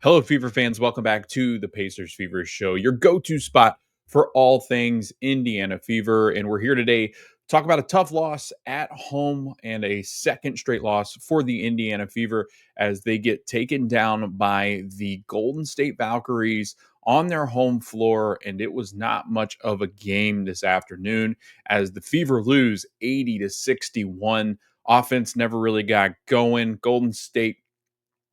Hello, Fever fans. Welcome back to the Pacers Fever Show, your go-to spot for all things Indiana Fever. And we're here today to talk about a tough loss at home and a second straight loss for the Indiana Fever as they get taken down by the Golden State Valkyries on their home floor. And it was not much of a game this afternoon as the Fever lose 80-61. Offense never really got going. Golden State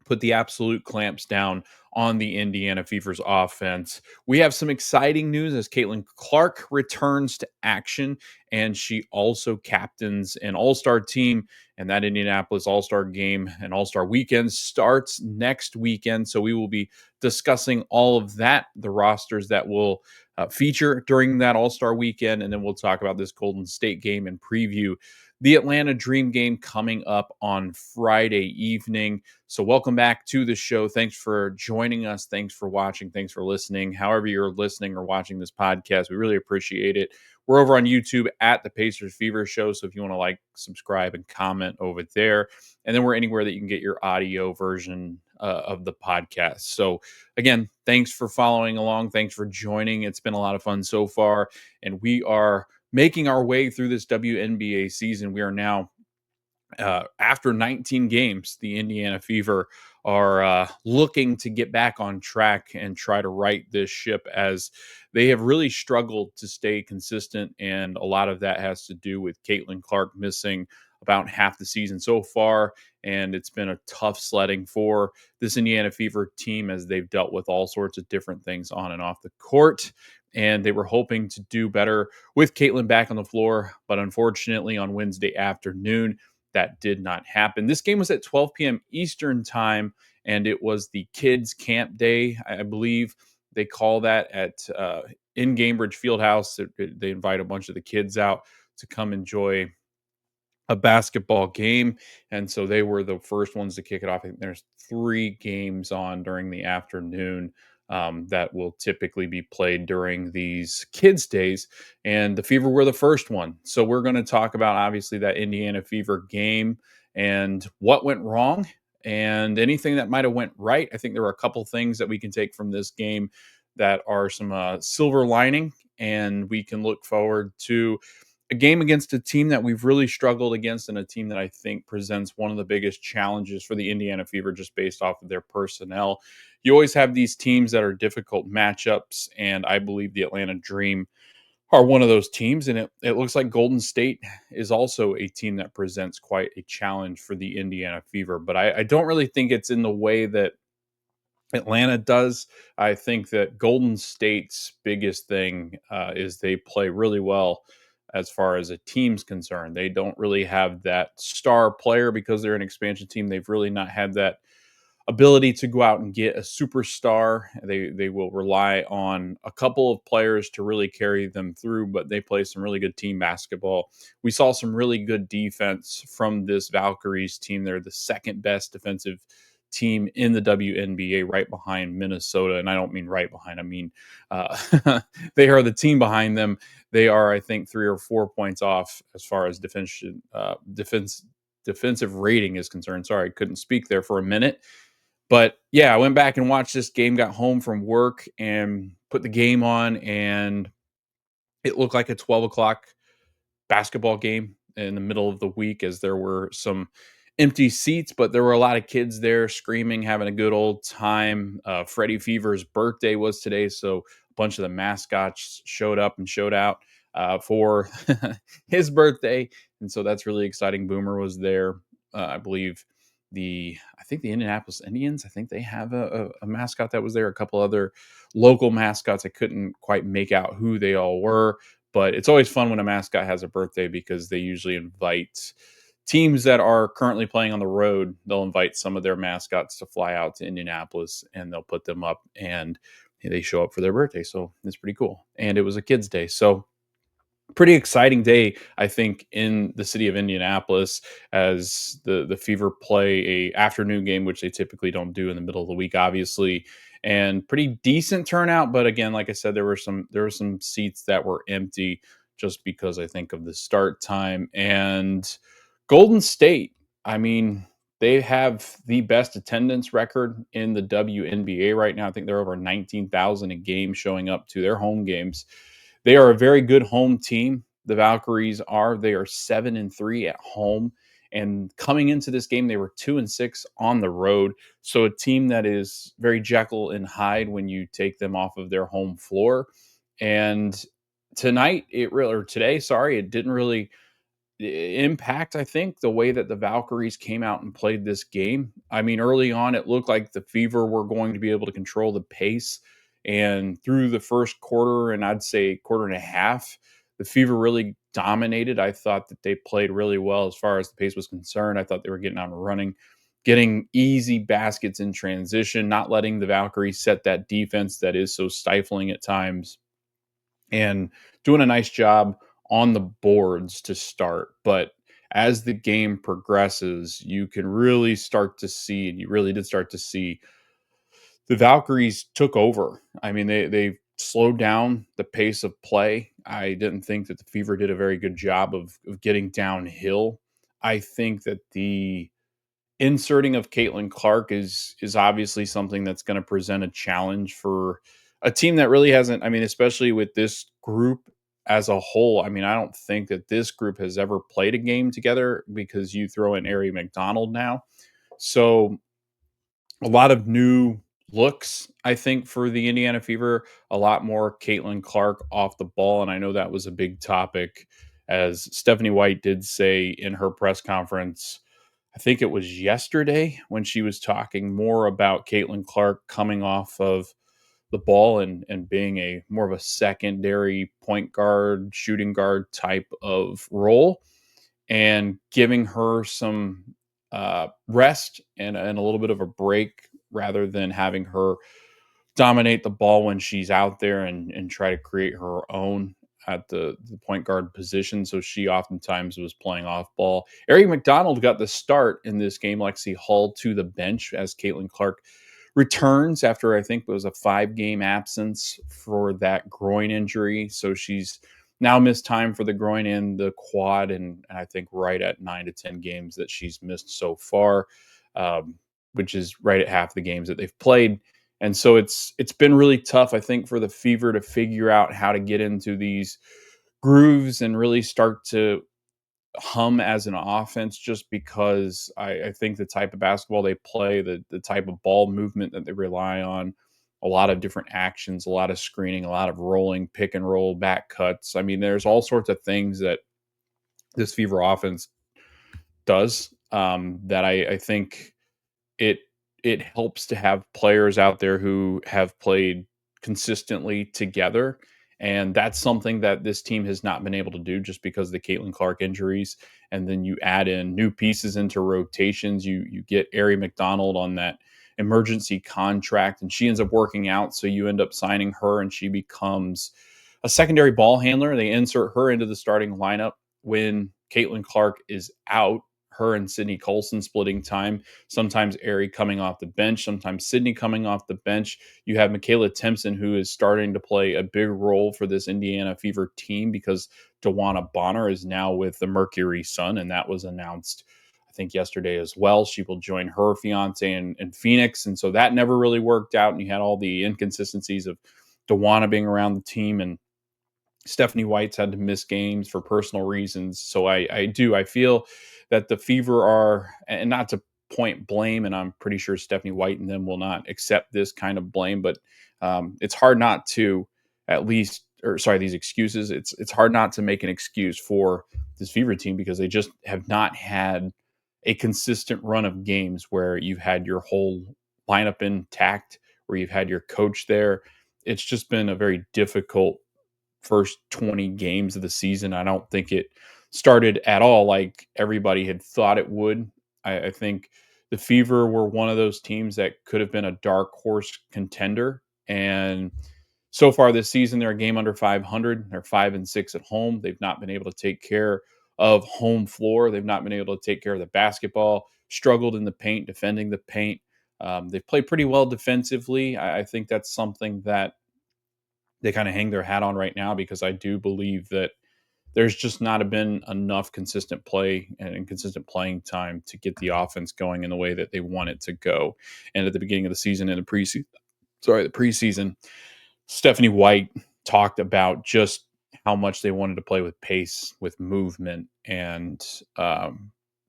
put the absolute clamps down on the Indiana Fever's offense. We have some exciting news as Caitlin Clark returns to action, and she also captains an all-star team, and that Indianapolis All-Star Game and All-Star Weekend starts next weekend. So we will be discussing all of that, the rosters that will feature during that All-Star Weekend, and then we'll talk about this Golden State game and preview the Atlanta Dream game coming up on Friday evening. So welcome back to the show. Thanks for joining us. Thanks for watching. Thanks for listening. However you're listening or watching this podcast, we really appreciate it. We're over on YouTube at the Pacers Fever Show. So if you want to like, subscribe, and comment over there. And then we're anywhere that you can get your audio version of the podcast. So again, thanks for following along. Thanks for joining. It's been a lot of fun so far. And we are making our way through this WNBA season. We are now after 19 games, the Indiana Fever are looking to get back on track and try to right this ship as they have really struggled to stay consistent. And a lot of that has to do with Caitlin Clark missing about half the season so far. And it's been a tough sledding for this Indiana Fever team as they've dealt with all sorts of different things on and off the court. And they were hoping to do better with Caitlin back on the floor. But unfortunately, on Wednesday afternoon, that did not happen. This game was at 12 p.m. Eastern time, and it was the kids' camp day, I believe they call that, at in Gainbridge Fieldhouse. They invite a bunch of the kids out to come enjoy a basketball game, and so they were the first ones to kick it off. I think there's 3 games on during the afternoon that will typically be played during these kids' days, and the Fever were the first one. So we're going to talk about obviously that Indiana Fever game and what went wrong and anything that might have went right. I think there were a couple things that we can take from this game that are some silver lining, and we can look forward to a game against a team that we've really struggled against and a team that I think presents one of the biggest challenges for the Indiana Fever just based off of their personnel. You always have these teams that are difficult matchups, and I believe the Atlanta Dream are one of those teams. And it looks like Golden State is also a team that presents quite a challenge for the Indiana Fever. But I don't really think it's in the way that Atlanta does. I think that Golden State's biggest thing is they play really well as far as a team's concerned. They don't really have that star player because they're an expansion team. They've really not had that ability to go out and get a superstar. They will rely on a couple of players to really carry them through, but they play some really good team basketball. We saw some really good defense from this Valkyries team. They're the second best defensive team in the WNBA, right behind Minnesota. And I don't mean right behind, I mean they are the team behind them. They are, I think, 3 or 4 points off as far as defensive rating is concerned. Sorry, I couldn't speak there for a minute. But yeah, I went back and watched this game, got home from work and put the game on, and it looked like a 12 o'clock basketball game in the middle of the week as there were some empty seats, but there were a lot of kids there screaming, having a good old time. Freddie Fever's birthday was today, so a bunch of the mascots showed up and showed out for his birthday, and so that's really exciting. Boomer was there. I believe I think the Indianapolis Indians, I think they have a mascot that was there. A couple other local mascots. I couldn't quite make out who they all were, but it's always fun when a mascot has a birthday because they usually invite teams that are currently playing on the road. They'll invite some of their mascots to fly out to Indianapolis and they'll put them up and they show up for their birthday. So it's pretty cool. And it was a kid's day. So pretty exciting day, I think, in the city of Indianapolis as the Fever play a afternoon game, which they typically don't do in the middle of the week, obviously, and pretty decent turnout. But again, like I said, there were some seats that were empty just because I think of the start time. And Golden State, I mean, They have the best attendance record in the WNBA right now. I think they're over 19,000 a game showing up to their home games. They are a very good home team. The Valkyries are. They are 7-3 at home. And coming into this game, they were 2-6 on the road. So a team that is very Jekyll and Hyde when you take them off of their home floor. And tonight, or today, sorry, it didn't really impact, I think, the way that the Valkyries came out and played this game. I mean, early on, it looked like the Fever were going to be able to control the pace. And through the first quarter, and I'd say quarter and a half, the Fever really dominated. I thought that they played really well as far as the pace was concerned. I thought they were getting on and running, getting easy baskets in transition, not letting the Valkyries set that defense that is so stifling at times, and doing a nice job on the boards to start. But as the game progresses, you can really start to see, and you really did start to see, the Valkyries took over. I mean, they slowed down the pace of play. I didn't think that the Fever did a very good job of getting downhill. I think that the inserting of Caitlin Clark is obviously something that's going to present a challenge for a team that really hasn't. I mean, especially with this group as a whole. I mean, I don't think that this group has ever played a game together because you throw in Ari McDonald now. So a lot of new looks, I think, for the Indiana Fever. A lot more Caitlin Clark off the ball, and I know that was a big topic, as Stephanie White did say in her press conference. I think it was yesterday when she was talking more about Caitlin Clark coming off of the ball and being a more of a secondary point guard, shooting guard type of role, and giving her some rest and a little bit of a break rather than having her dominate the ball when she's out there and try to create her own at the point guard position. So she oftentimes was playing off ball. Ari McDonald got the start in this game. Lexi Hull to the bench as Caitlin Clark returns after, I think it was a 5-game absence for that groin injury. So she's now missed time for the groin and the quad, and I think right at 9 to 10 games that she's missed so far, um, which is right at half the games that they've played. And so it's been really tough, I think, for the Fever to figure out how to get into these grooves and really start to hum as an offense, just because I think the type of basketball they play, the type of ball movement that they rely on, a lot of different actions, a lot of screening, a lot of rolling, pick and roll, back cuts. I mean, there's all sorts of things that this Fever offense does, that I think it it helps to have players out there who have played consistently together. And that's something that this team has not been able to do just because of the Caitlin Clark injuries. And then you add in new pieces into rotations. You get Ari McDonald on that emergency contract, and she ends up working out. So you end up signing her, and she becomes a secondary ball handler. They insert her into the starting lineup when Caitlin Clark is out. Her and Sydney Colson splitting time. Sometimes Ari coming off the bench, sometimes Sydney coming off the bench. You have Michaela Timpson, who is starting to play a big role for this Indiana Fever team because Dewana Bonner is now with the Mercury Sun, and that was announced, I think, yesterday as well. She will join her fiance in Phoenix, and so that never really worked out, and you had all the inconsistencies of Dewana being around the team, and Stephanie White's had to miss games for personal reasons. So I feel that the Fever are, and not to point blame, and I'm pretty sure Stephanie White and them will not accept this kind of blame, but it's hard not to, at least, or sorry, these excuses. It's hard not to make an excuse for this Fever team because they just have not had a consistent run of games where you've had your whole lineup intact, where you've had your coach there. It's just been a very difficult first 20 games of the season. I don't think it started at all like everybody had thought it would. I think the Fever were one of those teams that could have been a dark horse contender. And so far this season, they're a game under 500. They're 5-6 at home. They've not been able to take care of home floor. They've not been able to take care of the basketball, struggled in the paint, defending the paint. They've played pretty well defensively. I think that's something that they kind of hang their hat on right now, because I do believe that there's just not been enough consistent play and consistent playing time to get the offense going in the way that they want it to go. And at the beginning of the season and the preseason, Stephanie White talked about just how much they wanted to play with pace, with movement, and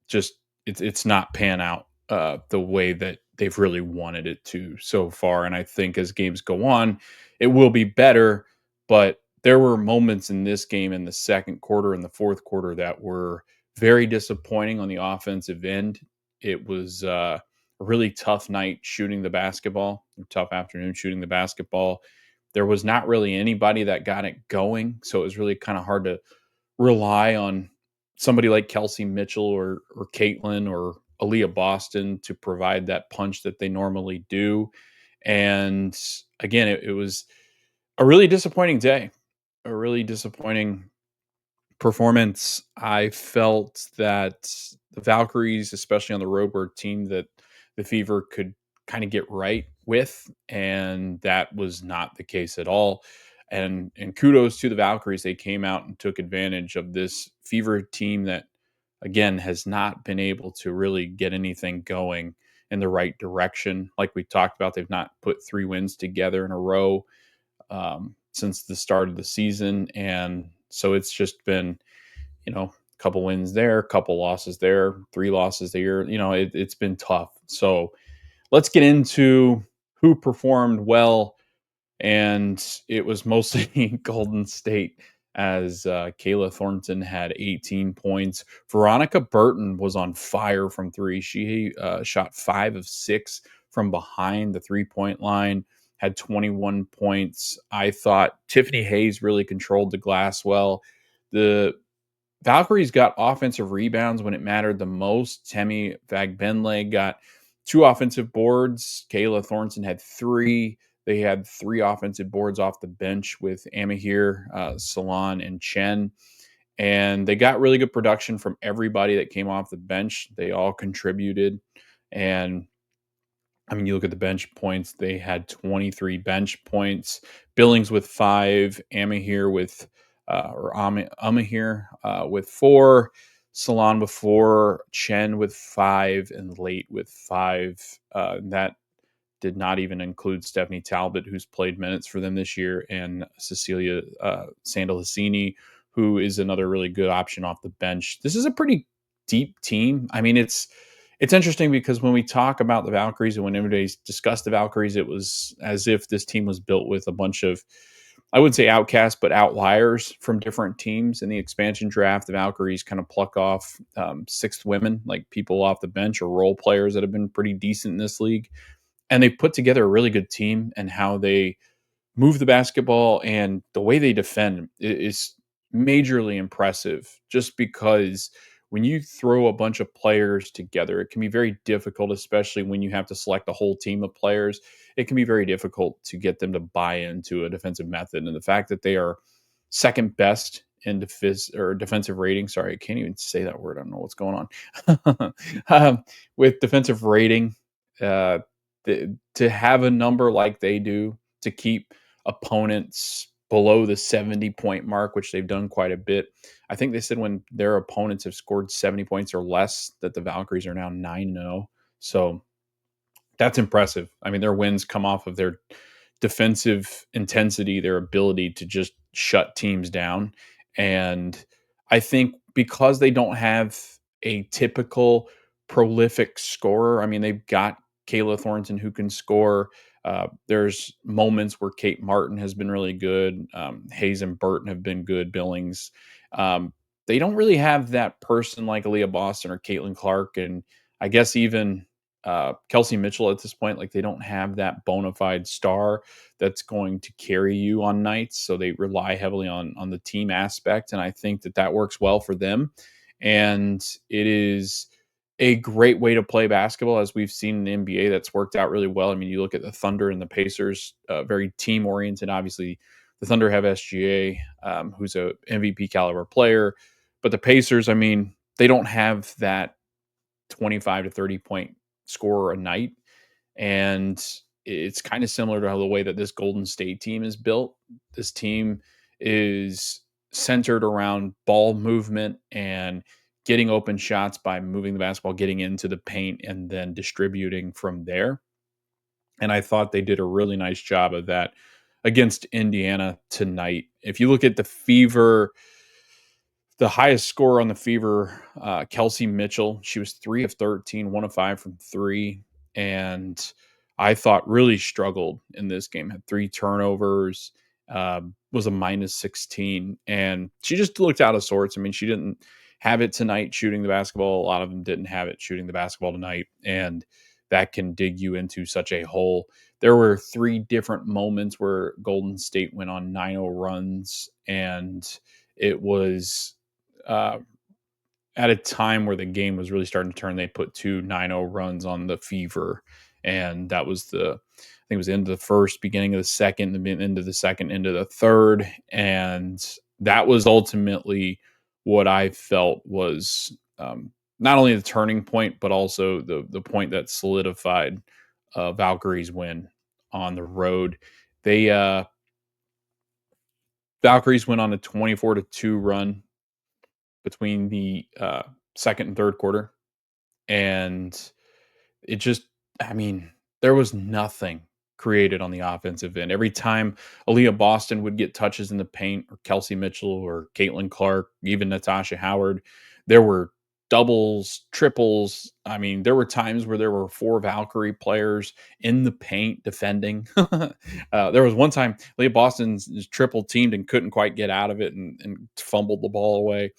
just it's not pan out the way that they've really wanted it to so far. And I think as games go on, it will be better. But there were moments in this game in the second quarter and the fourth quarter that were very disappointing on the offensive end. It was a really tough night shooting the basketball, a tough afternoon shooting the basketball. There was not really anybody that got it going, so it was really kind of hard to rely on somebody like Kelsey Mitchell or Caitlin or Aliyah Boston to provide that punch that they normally do. And again, it was a really disappointing day, a really disappointing performance. I felt that the Valkyries, especially on the road, were a team that the Fever could kind of get right with, and that was not the case at all. And kudos to the Valkyries; they came out and took advantage of this Fever team that, again, has not been able to really get anything going in the right direction. Like we talked about, they've not put 3 wins together in a row since the start of the season, and so it's just been a couple wins there, a couple losses there, 3 losses there. It's been tough. So let's get into who performed well. And it was mostly Golden State as Kayla Thornton had 18 points. Veronica Burton was on fire from three. She shot 5 of 6 from behind the 3-point line, had 21 points. I thought Tiffany Hayes really controlled the glass well. The Valkyries got offensive rebounds when it mattered the most. Temi Vagbenle got 2 offensive boards. Kayla Thornton had 3. They had 3 offensive boards off the bench with Amahir, Salon, and Chen. And they got really good production from everybody that came off the bench. They all contributed. And I mean, you look at the bench points, they had 23 bench points. Billings with 5, Amahir with Amahir with 4, Salon with 4, Chen with 5, and Late with 5. That did not even include Stephanie Talbot, who's played minutes for them this year, and Cecilia Sandalissini, who is another really good option off the bench. This is a pretty deep team. I mean, it's interesting because when we talk about the Valkyries and when everybody discussed the Valkyries, it was as if this team was built with a bunch of, I wouldn't say outcasts, but outliers from different teams. In the expansion draft, the Valkyries kind of pluck off sixth women, like people off the bench or role players that have been pretty decent in this league. And they put together a really good team, and how they move the basketball and the way they defend is majorly impressive, just because when you throw a bunch of players together, it can be very difficult, especially when you have to select a whole team of players. It can be very difficult to get them to buy into a defensive method. And the fact that they are second best in defensive rating. Sorry, I can't even say that word. I don't know what's going on. With defensive rating, uh, to have a number like they do, to keep opponents below the 70-point mark, which they've done quite a bit. I think they said when their opponents have scored 70 points or less, that the Valkyries are now 9-0. So that's impressive. I mean, their wins come off of their defensive intensity, their ability to just shut teams down. And I think because they don't have a typical prolific scorer, I mean, they've got Kayla Thornton who can score. There's moments where Kate Martin has been really good. Hayes and Burton have been good. Billings. They don't really have that person like Aliyah Boston or Caitlin Clark, and I guess even Kelsey Mitchell at this point. Like, they don't have that bona fide star that's going to carry you on nights, so they rely heavily on the team aspect, and I think that works well for them. And it is a great way to play basketball, as we've seen in the NBA. That's worked out really well. I mean, you look at the Thunder and the Pacers, very team oriented. Obviously, the Thunder have SGA, who's a MVP caliber player, but the Pacers, I mean, they don't have that 25 to 30 point scorer a night. And it's kind of similar to how the way that this Golden State team is built. This team is centered around ball movement and getting open shots by moving the basketball, getting into the paint, and then distributing from there. And I thought they did a really nice job of that against Indiana tonight. If you look at the Fever, the highest score on the Fever, Kelsey Mitchell, she was 3 of 13, 1 of 5 from three. And I thought really struggled in this game, had three turnovers, was a minus 16. And she just looked out of sorts. I mean, she didn't have it tonight shooting the basketball. A lot of them didn't have it shooting the basketball tonight. And that can dig you into such a hole. There were three different moments where Golden State went on 9-0 runs, and it was uh, at a time where the game was really starting to turn. They put two 9-0 runs on the Fever, and that was I think it was the end of the first, beginning of the second, the end of the second, into the third, and that was ultimately what I felt was not only the turning point, but also the point that solidified Valkyries win on the road. They Valkyries went on a 24-2 run between the second and third quarter. And it just, I mean, there was nothing created on the offensive end. Every time Aliyah Boston would get touches in the paint, or Kelsey Mitchell, or Caitlin Clark, even Natasha Howard, there were doubles, triples. I mean, there were times where there were four Valkyrie players in the paint defending. There was one time Leah Boston's triple teamed and couldn't quite get out of it, and fumbled the ball away.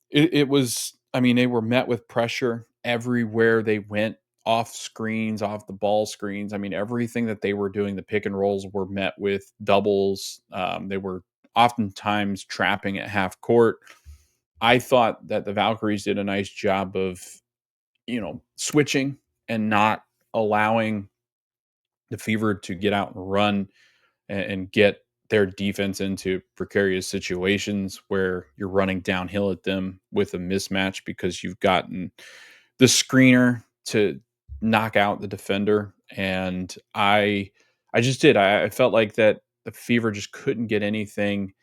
It was, I mean, they were met with pressure everywhere they went, off screens, off the ball screens. I mean, everything that they were doing, the pick and rolls were met with doubles. They were oftentimes trapping at half court. I thought that the Valkyries did a nice job of, switching and not allowing the Fever to get out and run and get their defense into precarious situations where you're running downhill at them with a mismatch because you've gotten the screener to knock out the defender. And I just did. I felt like that the Fever just couldn't get anything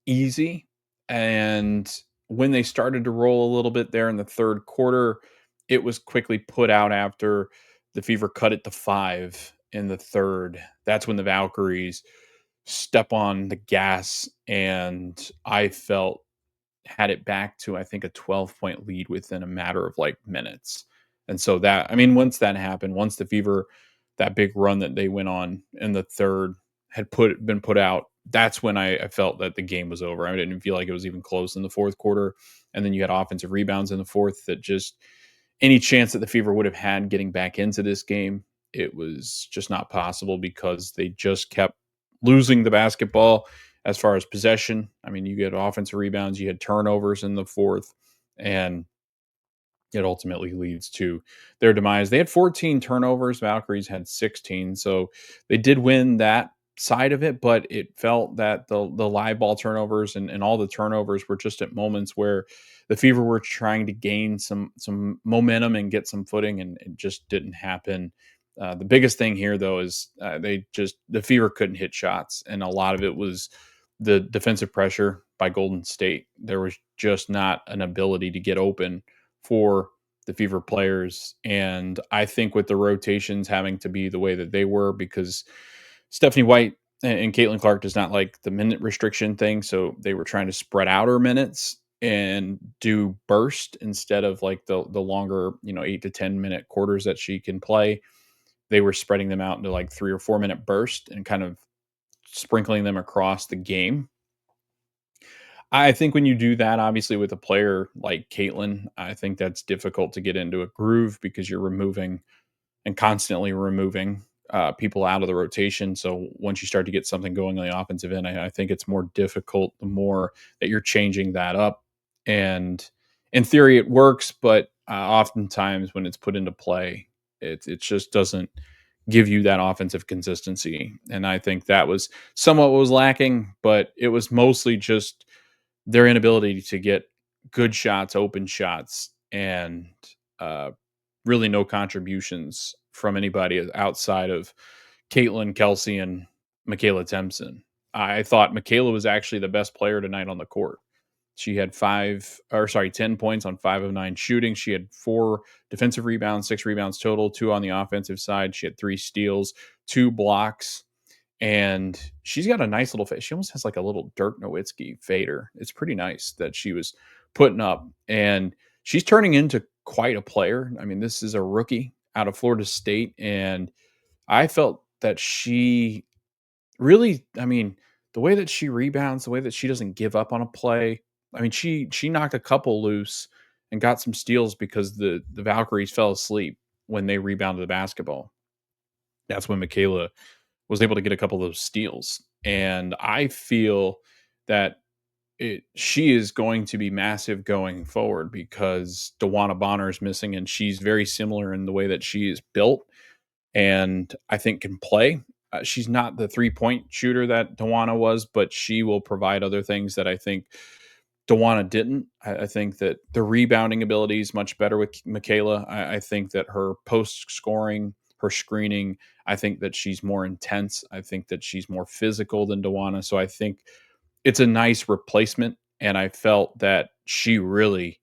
easy. And when they started to roll a little bit there in the third quarter, it was quickly put out after the Fever cut it to 5 in the third. That's when the Valkyries step on the gas, and I felt had it back to, I think, a 12-point lead within a matter of like minutes. And so that, I mean, once that happened, once the Fever, that big run that they went on in the third had been put out, that's when I felt that the game was over. I didn't feel like it was even close in the fourth quarter. And then you had offensive rebounds in the fourth that just, any chance that the Fever would have had getting back into this game, it was just not possible because they just kept losing the basketball as far as possession. I mean, you get offensive rebounds, you had turnovers in the fourth, and it ultimately leads to their demise. They had 14 turnovers, Valkyries had 16, so they did win that side of it, but it felt that the live ball turnovers and all the turnovers were just at moments where the Fever were trying to gain some momentum and get some footing, and it just didn't happen. The biggest thing here, though, is the Fever couldn't hit shots, and a lot of it was the defensive pressure by Golden State. There was just not an ability to get open for the Fever players. And I think with the rotations having to be the way that they were, because Stephanie White and Caitlin Clark does not like the minute restriction thing. So they were trying to spread out her minutes and do burst instead of like the longer, 8 to 10 minute quarters that she can play. They were spreading them out into like 3 or 4 minute burst and kind of sprinkling them across the game. I think when you do that, obviously with a player like Caitlin, I think that's difficult to get into a groove because you're removing and constantly removing people out of the rotation. So once you start to get something going on the offensive end, I think it's more difficult the more that you're changing that up. And in theory, it works, but oftentimes when it's put into play, it just doesn't give you that offensive consistency. And I think that was somewhat what was lacking, but it was mostly just their inability to get good shots, open shots, and uh, really no contributions from anybody outside of Caitlin, Kelsey, and Michaela Tempson. I thought Michaela was actually the best player tonight on the court. She had 10 points on 5 of 9 shooting. She had 4 defensive rebounds, 6 rebounds total, 2 on the offensive side. She had 3 steals, 2 blocks, and she's got a nice little face. She almost has like a little Dirk Nowitzki fader. It's pretty nice that she was putting up, and she's turning into quite a player. I mean, this is a rookie out of Florida State, and I felt that she really, I mean, the way that she rebounds, the way that she doesn't give up on a play. I mean, she knocked a couple loose and got some steals because the Valkyries fell asleep when they rebounded the basketball. That's when Michaela was able to get a couple of those steals. And I feel that she is going to be massive going forward because Dewana Bonner is missing, and she's very similar in the way that she is built and I think can play. She's not the 3-point shooter that Dewana was, but she will provide other things that I think Dewana didn't. I think that the rebounding ability is much better with Michaela. I think that her post scoring, her screening, I think that she's more intense. I think that she's more physical than Dewana. So I think it's a nice replacement. And I felt that she really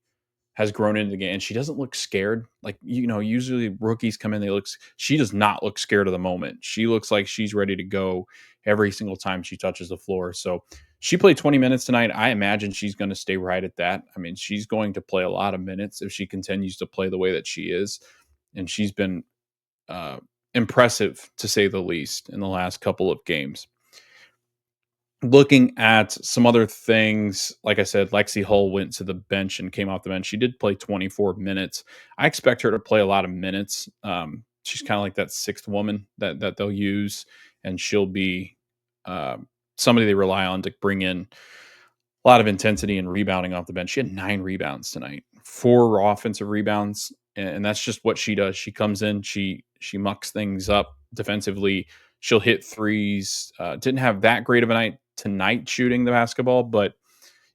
has grown into the game, and she doesn't look scared. Like, usually rookies come in, she does not look scared of the moment. She looks like she's ready to go every single time she touches the floor. So she played 20 minutes tonight. I imagine she's going to stay right at that. I mean, she's going to play a lot of minutes if she continues to play the way that she is. And she's been uh, impressive, to say the least, in the last couple of games. Looking at some other things, like I said, Lexi Hull went to the bench and came off the bench. She did play 24 minutes. I expect her to play a lot of minutes. She's kind of like that sixth woman that they'll use, and she'll be uh, somebody they rely on to bring in a lot of intensity and rebounding off the bench. She had 9 rebounds tonight, 4 offensive rebounds, and that's just what she does. She comes in, she mucks things up defensively. She'll hit threes. Didn't have that great of a night tonight shooting the basketball, but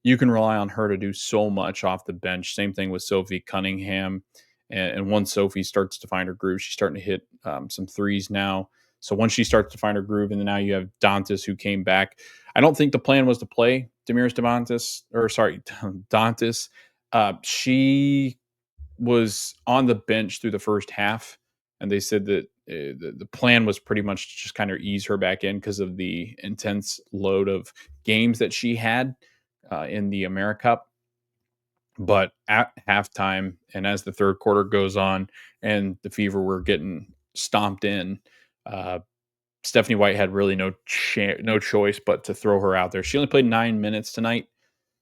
you can rely on her to do so much off the bench. Same thing with Sophie Cunningham. And once Sophie starts to find her groove, she's starting to hit some threes now. So once she starts to find her groove, and then now you have Dantas who came back. I don't think the plan was to play Damiris Dantas. She was on the bench through the first half, and they said that the plan was pretty much just kind of ease her back in because of the intense load of games that she had in the AmeriCup. But at halftime, and as the third quarter goes on, and the Fever were getting stomped in, uh, Stephanie White had really no choice but to throw her out there. She only played 9 minutes tonight.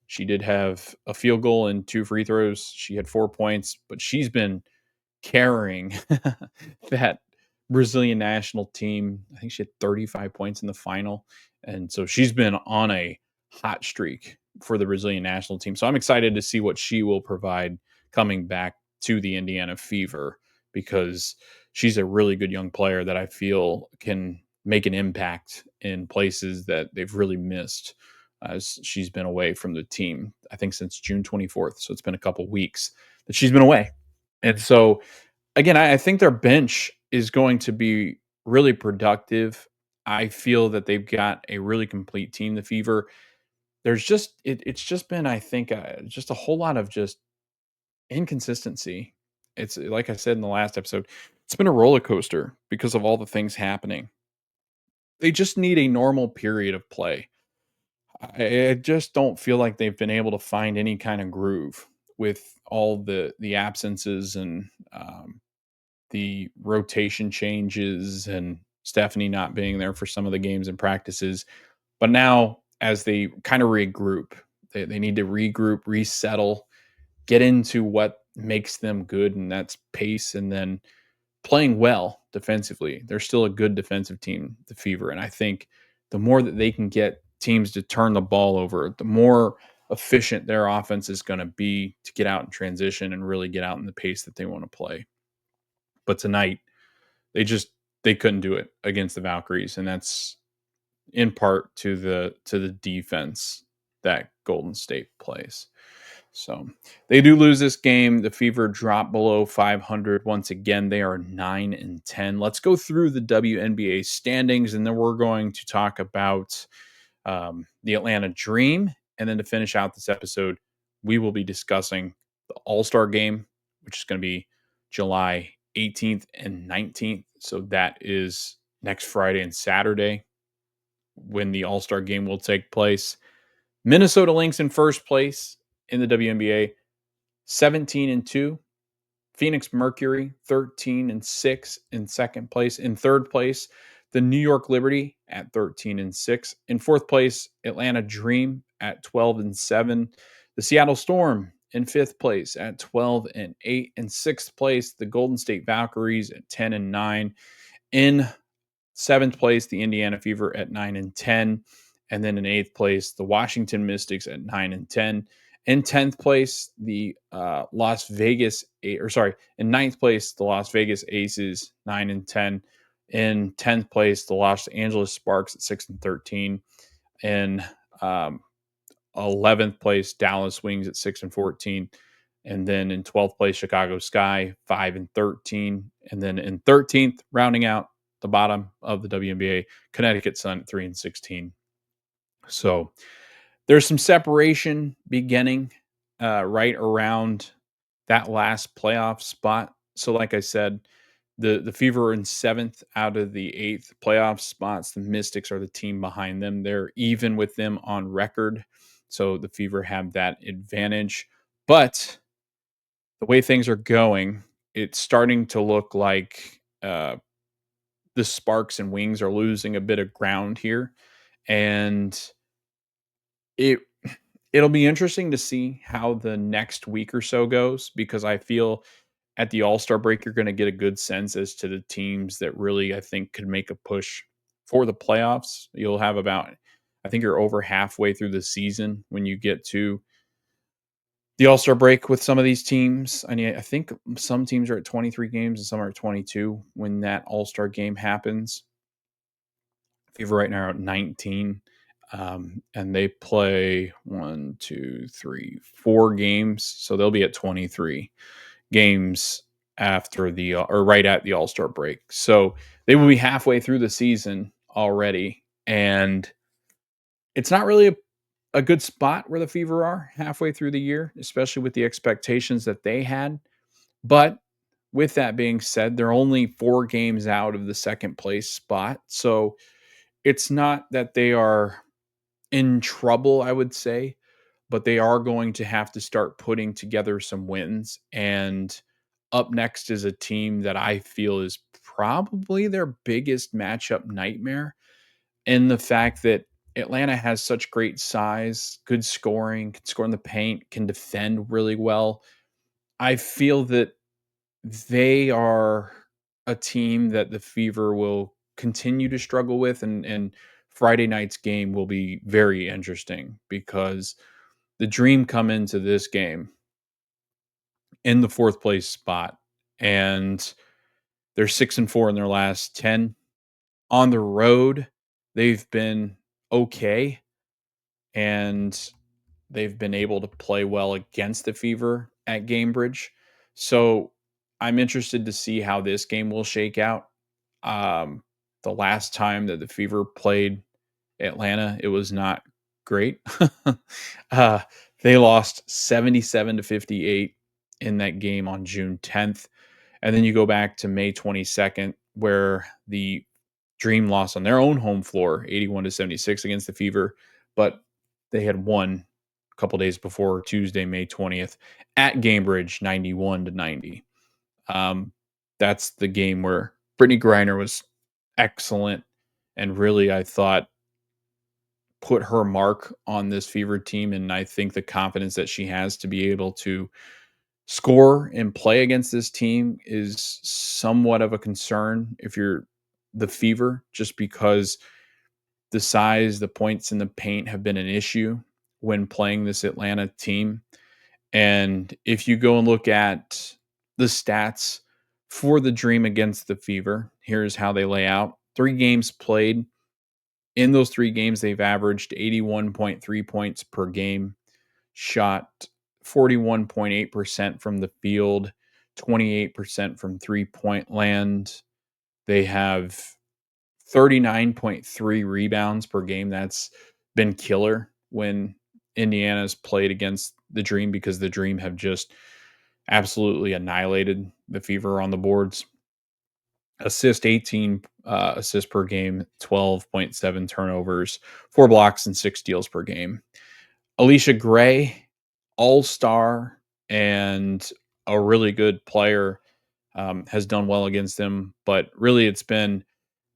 She did have a field goal and 2 free throws. She had 4 points, but she's been carrying that Brazilian national team. I think she had 35 points in the final. And so she's been on a hot streak for the Brazilian national team. So I'm excited to see what she will provide coming back to the Indiana Fever, because she's a really good young player that I feel can make an impact in places that they've really missed as she's been away from the team, I think since June 24th. So it's been a couple weeks that she's been away. And so, again, I think their bench is going to be really productive. I feel that they've got a really complete team, the Fever. There's just it's just been, I think, just a whole lot of just inconsistency. It's like I said in the last episode, it's been a roller coaster because of all the things happening. They just need a normal period of play. I just don't feel like they've been able to find any kind of groove with all the absences and the rotation changes and Stephanie not being there for some of the games and practices. But now, as they kind of regroup, they need to regroup, resettle, get into what makes them good, and that's pace, and then playing well defensively. They're still a good defensive team, the Fever. And I think the more that they can get teams to turn the ball over, the more efficient their offense is going to be to get out in transition and really get out in the pace that they want to play. But tonight, they couldn't do it against the Valkyries, and that's in part to the defense that Golden State plays. So they do lose this game. The Fever drop below 500 once again. They are 9-10. Let's go through the WNBA standings, and then we're going to talk about the Atlanta Dream. And then to finish out this episode, we will be discussing the All-Star Game, which is going to be July 18th and 19th. So that is next Friday and Saturday when the All-Star Game will take place. Minnesota Lynx in first place in the WNBA, 17-2. Phoenix Mercury, 13-6 in second place. In third place, the New York Liberty at 13-6. In fourth place, Atlanta Dream at 12-7. The Seattle Storm in fifth place at 12-8. In sixth place, the Golden State Valkyries at 10-9. In seventh place, the Indiana Fever at 9-10. And then in eighth place, the Washington Mystics at 9-10. In 10th place, the in ninth place, the Las Vegas Aces, 9-10. In 10th place, the Los Angeles Sparks at 6-13. In 11th place, Dallas Wings at 6-14. And then in 12th place, Chicago Sky, 5-13. And then in 13th, rounding out the bottom of the WNBA, Connecticut Sun, 3-16. So there's some separation beginning right around that last playoff spot. So like I said, the Fever are in seventh out of the eighth playoff spots. The Mystics are the team behind them. They're even with them on record. So the Fever have that advantage. But the way things are going, it's starting to look like the Sparks and Wings are losing a bit of ground here. And it'll be interesting to see how the next week or so goes, because I feel at the All-Star break, you're going to get a good sense as to the teams that really, I think, could make a push for the playoffs. You'll have I think you're over halfway through the season when you get to the All-Star break with some of these teams. I think some teams are at 23 games and some are at 22 when that All-Star game happens. Fever right now are at 19. And they play 4 games. So they'll be at 23 games after right at the All-Star break. So they will be halfway through the season already. And it's not really a good spot where the Fever are halfway through the year, especially with the expectations that they had. But with that being said, they're only 4 games out of the second place spot. So it's not that they are in trouble, I would say, but they are going to have to start putting together some wins. And up next is a team that I feel is probably their biggest matchup nightmare, in the fact that Atlanta has such great size, good scoring, can score in the paint, can defend really well. I feel that they are a team that the Fever will continue to struggle with, and Friday night's game will be very interesting because the Dream come into this game in the 4th place spot, and they're 6-4 in their last 10. On the road, they've been okay, and they've been able to play well against the Fever at Gamebridge. So I'm interested to see how this game will shake out. The last time that the Fever played Atlanta, it was not great. uh, they lost 77-58 in that game on June 10th. And then you go back to May 22nd, where the Dream lost on their own home floor, 81-76 against the Fever. But they had won a couple days before, Tuesday, May 20th, at Gamebridge, 91-90. That's the game where Brittany Griner was excellent and really, I thought, put her mark on this Fever team. And I think the confidence that she has to be able to score and play against this team is somewhat of a concern if you're the Fever, just because the size, the points in the paint have been an issue when playing this Atlanta team. And if you go and look at the stats for the Dream against the Fever, here's how they lay out. 3 games played. In those 3 games, they've averaged 81.3 points per game, shot 41.8% from the field, 28% from three-point land. They have 39.3 rebounds per game. That's been killer when Indiana's played against the Dream, because the Dream have just absolutely annihilated the Fever on the boards. 18 assists per game, 12.7 turnovers, 4 blocks, and 6 steals per game. Aliyah Gray, all-star and a really good player, has done well against them, but really it's been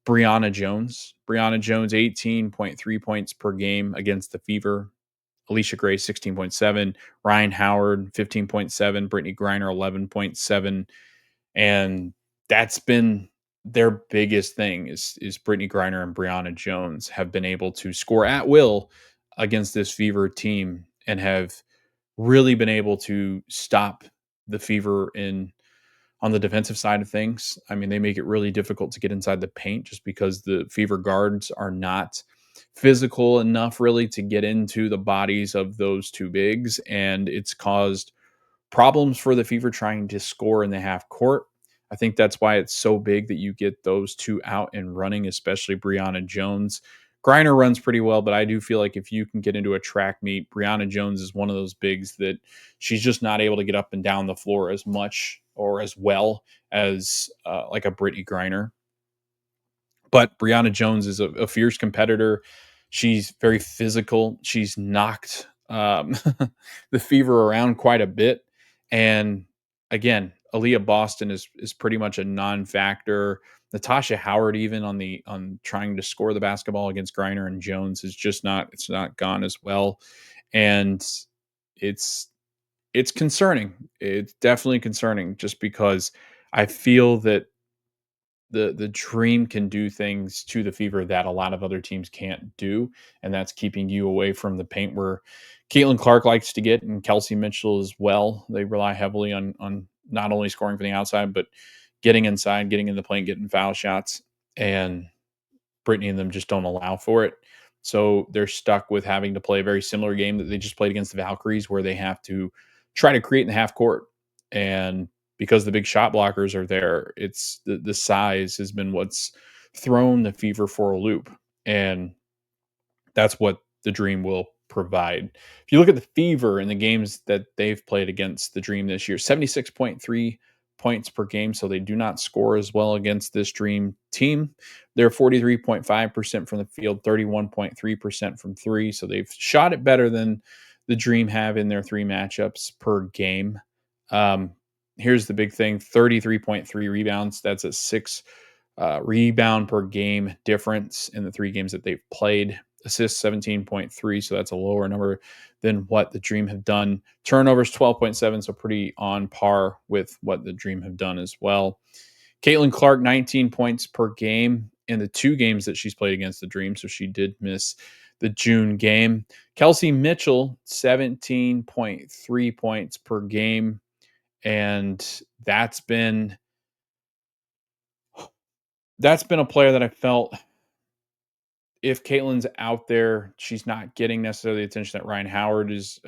Brianna Jones. Brianna Jones, 18.3 points per game against the Fever. Aliyah Gray, 16.7. Ryan Howard, 15.7. Brittany Griner, 11.7. And that's been their biggest thing is Brittany Griner and Brianna Jones have been able to score at will against this Fever team and have really been able to stop the Fever in on the defensive side of things. I mean, they make it really difficult to get inside the paint just because the Fever guards are not physical enough really to get into the bodies of those two bigs. And it's caused problems for the Fever trying to score in the half court. I think that's why it's so big that you get those two out and running, especially Brianna Jones. Griner runs pretty well, but I do feel like if you can get into a track meet, Brianna Jones is one of those bigs that she's just not able to get up and down the floor as much or as well as like a Brittany Griner. But Brianna Jones is a fierce competitor. She's very physical. She's knocked the Fever around quite a bit. And again, Aliyah Boston is pretty much a non-factor. Natasha Howard, even on trying to score the basketball against Griner and Jones, is just not gone as well. And it's it's concerning. It's definitely concerning just because I feel that the Dream can do things to the Fever that a lot of other teams can't do, and that's keeping you away from the paint where Caitlin Clark likes to get, and Kelsey Mitchell as well. They rely heavily on not only scoring from the outside, but getting inside, getting in the paint, getting foul shots, and Brittany and them just don't allow for it. So they're stuck with having to play a very similar game that they just played against the Valkyries, where they have to try to create in the half court. And because the big shot blockers are there, it's the size has been what's thrown the Fever for a loop. And that's what the Dream will provide. If you look at the Fever in the games that they've played against the Dream this year, 76.3 points per game. So they do not score as well against this Dream team. They're 43.5% from the field, 31.3% from three. So they've shot it better than the Dream have in their three matchups per game. Here's the big thing: 33.3 rebounds. That's a six rebound per game difference in the three games that they've played. Assists 17.3, so that's a lower number than what the Dream have done. Turnovers 12.7, so pretty on par with what the Dream have done as well. Caitlin Clark, 19 points per game in the two games that she's played against the Dream, so she did miss the June game. Kelsey Mitchell, 17.3 points per game, and that's been a player that I felt, if Caitlin's out there, she's not getting necessarily the attention that Ryan Howard is.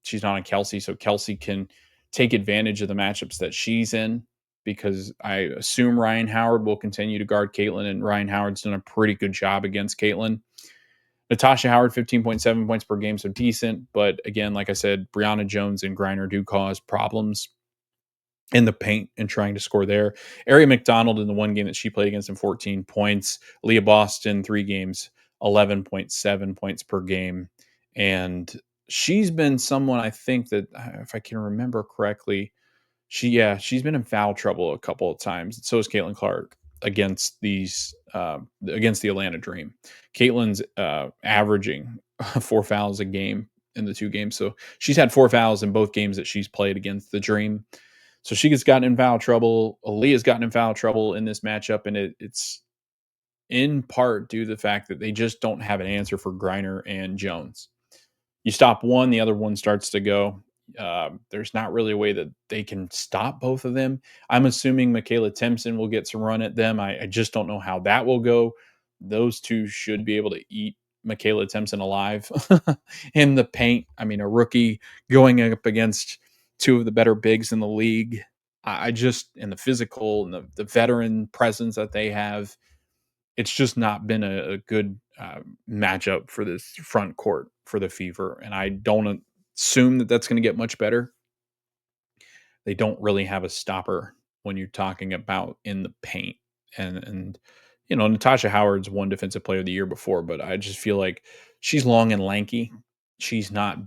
She's not on Kelsey, so Kelsey can take advantage of the matchups that she's in, because I assume Ryan Howard will continue to guard Caitlin, and Ryan Howard's done a pretty good job against Caitlin. Natasha Howard, 15.7 points per game, so decent. But again, like I said, Brianna Jones and Griner do cause problems in the paint and trying to score there. Ari McDonald, in the one game that she played against him, 14 points. Aliyah Boston, 3 games, 11.7 points per game. And she's been someone, I think that, if I can remember correctly, she's been in foul trouble a couple of times. So is Caitlin Clark against against the Atlanta Dream. Caitlin's averaging 4 fouls a game in the two games. So she's had 4 fouls in both games that she's played against the Dream. So she gets gotten in foul trouble. Aliyah's gotten in foul trouble in this matchup, and it's in part due to the fact that they just don't have an answer for Griner and Jones. You stop one, the other one starts to go. There's not really a way that they can stop both of them. I'm assuming Michaela Timpson will get some run at them. I just don't know how that will go. Those two should be able to eat Michaela Timpson alive in the paint. I mean, a rookie going up against two of the better bigs in the league. I just, and the physical and the veteran presence that they have, it's just not been a good matchup for this front court for the Fever, and I don't assume that that's going to get much better. They don't really have a stopper when you're talking about in the paint. And Natasha Howard's won defensive player of the year before, but I just feel like she's long and lanky. She's not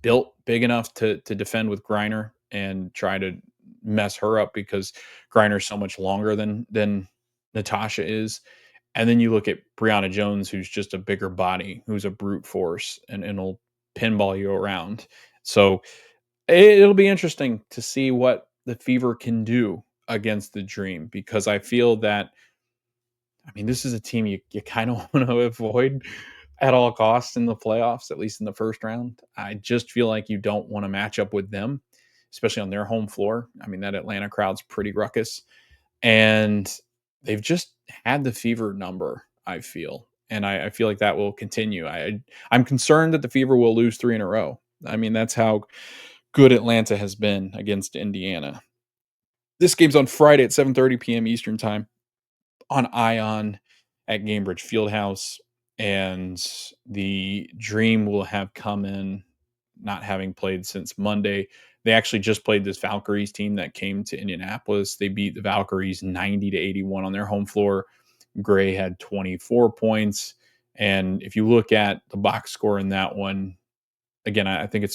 built big enough to defend with Griner and try to mess her up because Griner's so much longer than Natasha is. And then you look at Brianna Jones, who's just a bigger body, who's a brute force and will pinball you around. So it'll be interesting to see what the Fever can do against the Dream, because I feel that, I mean, this is a team you kind of want to avoid at all costs in the playoffs, at least in the first round. I just feel like you don't want to match up with them, especially on their home floor. I mean, that Atlanta crowd's pretty ruckus, and they've just had the Fever number, I feel. And I feel like that will continue. I'm concerned that the Fever will lose 3 in a row. I mean, that's how good Atlanta has been against Indiana. This game's on Friday at 7:30 p.m. Eastern Time on Ion at Gainbridge Fieldhouse, and the Dream will have come in not having played since Monday. They actually just played this Valkyries team that came to Indianapolis. They beat the Valkyries 90-81 on their home floor. Gray had 24 points, and if you look at the box score in that one, again, I think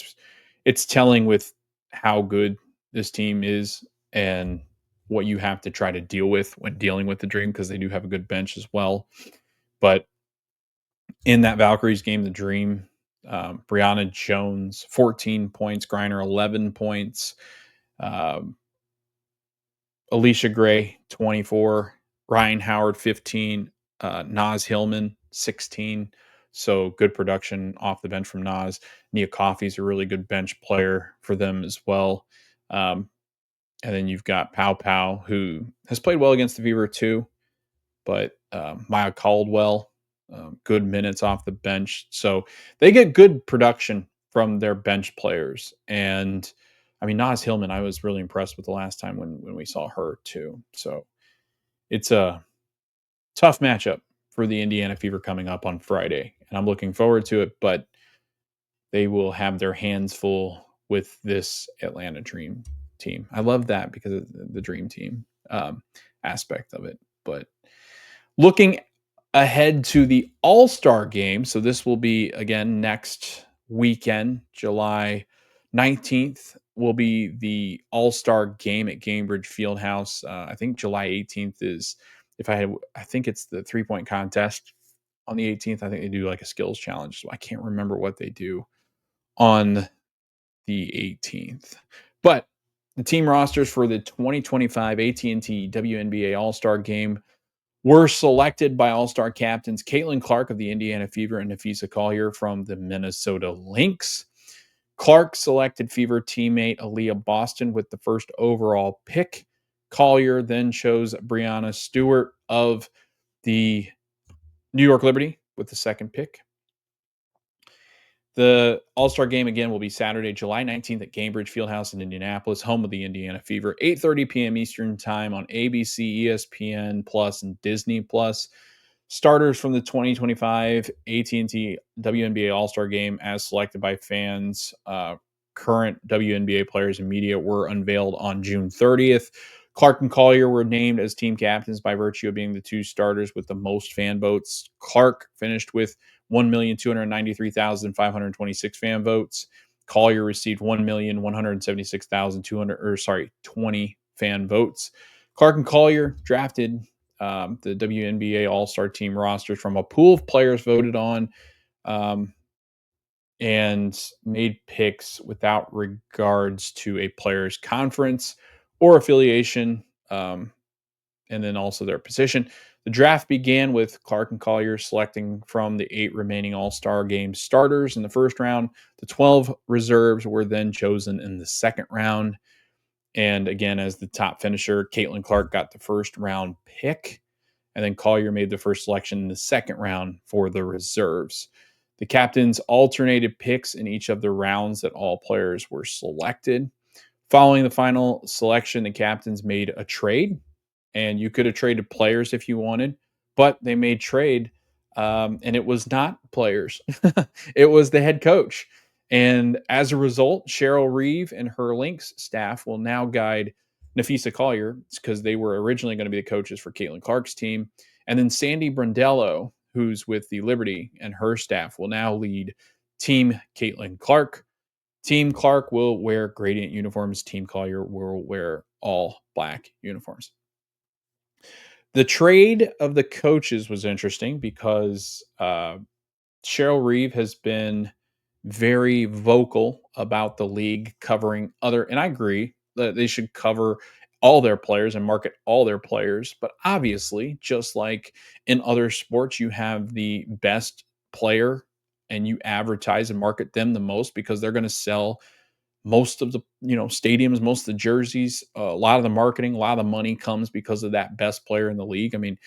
it's telling with how good this team is and what you have to try to deal with when dealing with the Dream, because they do have a good bench as well. But in that Valkyries game, the Dream, Brianna Jones, 14 points, Griner, 11 points, um, Alicia Gray, 24, Ryan Howard, 15, Naz Hillman, 16. So good production off the bench from Naz. Nia Coffey's a really good bench player for them as well. And then you've got Pow Pow, who has played well against the Fever too, but Maya Caldwell, good minutes off the bench. So they get good production from their bench players. And I mean, Naz Hillman, I was really impressed with the last time when we saw her too. So it's a tough matchup for the Indiana Fever coming up on Friday, and I'm looking forward to it. But they will have their hands full with this Atlanta Dream team. I love that because of the Dream Team aspect of it. But looking ahead to the All-Star Game, so this will be again next weekend, July 19th will be the All-Star Game at Gainbridge Fieldhouse. I think July 18th is, I think it's the 3-point contest on the 18th. I think they do like a skills challenge. So I can't remember what they do on the 18th. But the team rosters for the 2025 AT&T WNBA All-Star Game were selected by All-Star captains Caitlin Clark of the Indiana Fever and Napheesa Collier from the Minnesota Lynx. Clark selected Fever teammate Aliyah Boston with the first overall pick. Collier then chose Brianna Stewart of the New York Liberty with the second pick. The All-Star Game again will be Saturday, July 19th at Gainbridge Fieldhouse in Indianapolis, home of the Indiana Fever, 8:30 p.m. Eastern Time on ABC, ESPN Plus, and Disney Plus. Starters from the 2025 AT&T WNBA All-Star Game, as selected by fans, current WNBA players and media, were unveiled on June 30th. Clark and Collier were named as team captains by virtue of being the two starters with the most fan votes. Clark finished with 1,293,526 fan votes. Collier received 1,176,220 fan votes. Clark and Collier drafted the WNBA All-Star Team rosters from a pool of players voted on, and made picks without regards to a player's conference or affiliation, and then also their position. The draft began with Clark and Collier selecting from the 8 remaining All-Star Game starters in the first round. The 12 reserves were then chosen in the second round. And again, as the top finisher, Caitlin Clark got the first round pick, and then Collier made the first selection in the second round for the reserves. The captains alternated picks in each of the rounds that all players were selected. Following the final selection, the captains made a trade, and you could have traded players if you wanted, but they made trade, and it was not players. It was the head coach. And as a result, Cheryl Reeve and her Lynx staff will now guide Napheesa Collier because they were originally going to be the coaches for Caitlin Clark's team. And then Sandy Brondello, who's with the Liberty, and her staff will now lead Team Caitlin Clark. Team Clark will wear gradient uniforms. Team Collier will wear all black uniforms. The trade of the coaches was interesting because Cheryl Reeve has been very vocal about the league covering other, and I agree that they should cover all their players and market all their players. But obviously, just like in other sports, you have the best player and you advertise and market them the most because they're going to sell most of the stadiums, most of the jerseys, a lot of the marketing, a lot of the money comes because of that best player in the league. I mean,